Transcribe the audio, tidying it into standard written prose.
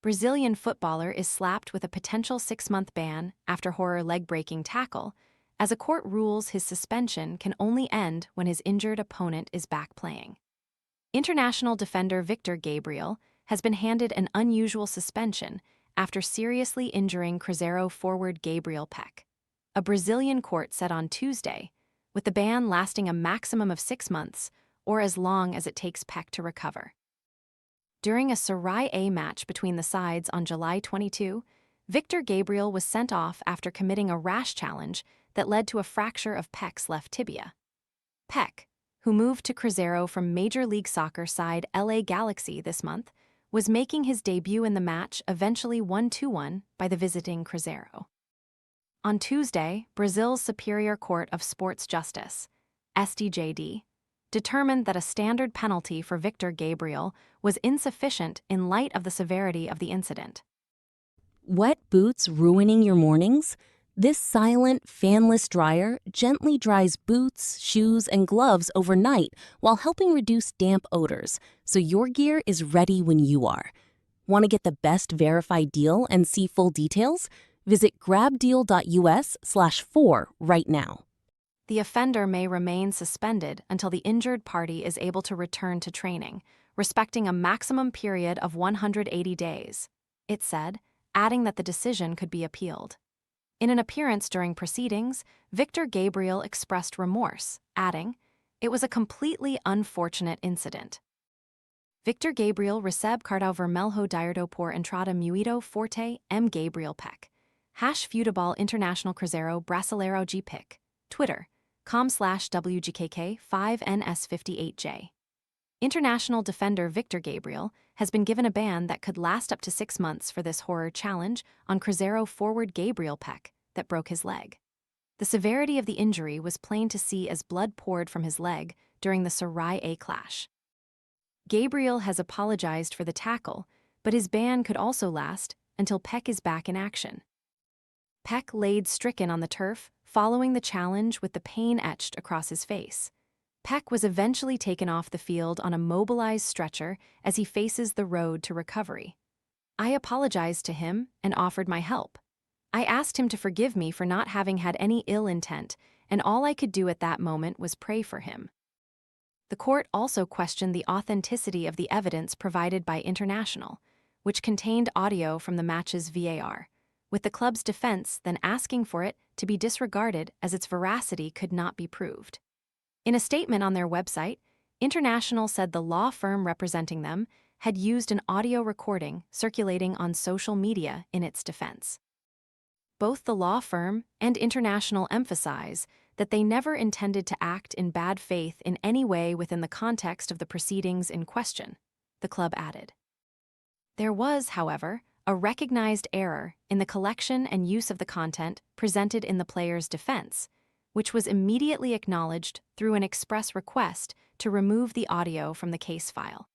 Brazilian footballer is slapped with a potential 6-month ban after horror leg-breaking tackle, as a court rules his suspension can only end when his injured opponent is back playing. International defender Victor Gabriel has been handed an unusual suspension after seriously injuring Cruzeiro forward Gabriel Pec. A Brazilian court said on Tuesday, with the ban lasting a maximum of 6 months or as long as it takes Pec to recover. During a Serie A match between the sides on July 22, Victor Gabriel was sent off after committing a rash challenge that led to a fracture of Pec's left tibia. Pec, who moved to Cruzeiro from Major League Soccer side LA Galaxy this month, was making his debut in the match, eventually won 2-1 by the visiting Cruzeiro. On Tuesday, Brazil's Superior Court of Sports Justice, STJD, determined that a standard penalty for Victor Gabriel was insufficient in light of the severity of the incident. Wet boots ruining your mornings? This silent, fanless dryer gently dries boots, shoes, and gloves overnight while helping reduce damp odors, so your gear is ready when you are. Want to get the best verified deal and see full details? Visit grabdeal.us/4 right now. The offender may remain suspended until the injured party is able to return to training, respecting a maximum period of 180 days, it said, adding that the decision could be appealed. In an appearance during proceedings, Victor Gabriel expressed remorse, adding, "It was a completely unfortunate incident." Victor Gabriel recebe cartão vermelho direto por entrada muito forte Gabriel Pec. #Futebol Internacional Cruzeiro Brasileiro G Pic. Twitter, com/WGKK5NS58J. International defender Victor Gabriel has been given a ban that could last up to 6 months for this horror challenge on Cruzeiro forward Gabriel Pec that broke his leg. The severity of the injury was plain to see as blood poured from his leg during the Serie A clash. Gabriel has apologized for the tackle, but his ban could also last until Pec is back in action. Pec laid stricken on the turf following the challenge with the pain etched across his face. Pec was eventually taken off the field on a mobilized stretcher as he faces the road to recovery. "I apologized to him and offered my help. I asked him to forgive me for not having had any ill intent, and all I could do at that moment was pray for him." The court also questioned the authenticity of the evidence provided by International, which contained audio from the match's VAR, with the club's defense then asking for it to be disregarded as its veracity could not be proved. In a statement on their website, International said the law firm representing them had used an audio recording circulating on social media in its defense. Both the law firm and International emphasize that they never intended to act in bad faith in any way within the context of the proceedings in question, the club added. There was, however, a recognized error in the collection and use of the content presented in the player's defense, which was immediately acknowledged through an express request to remove the audio from the case file.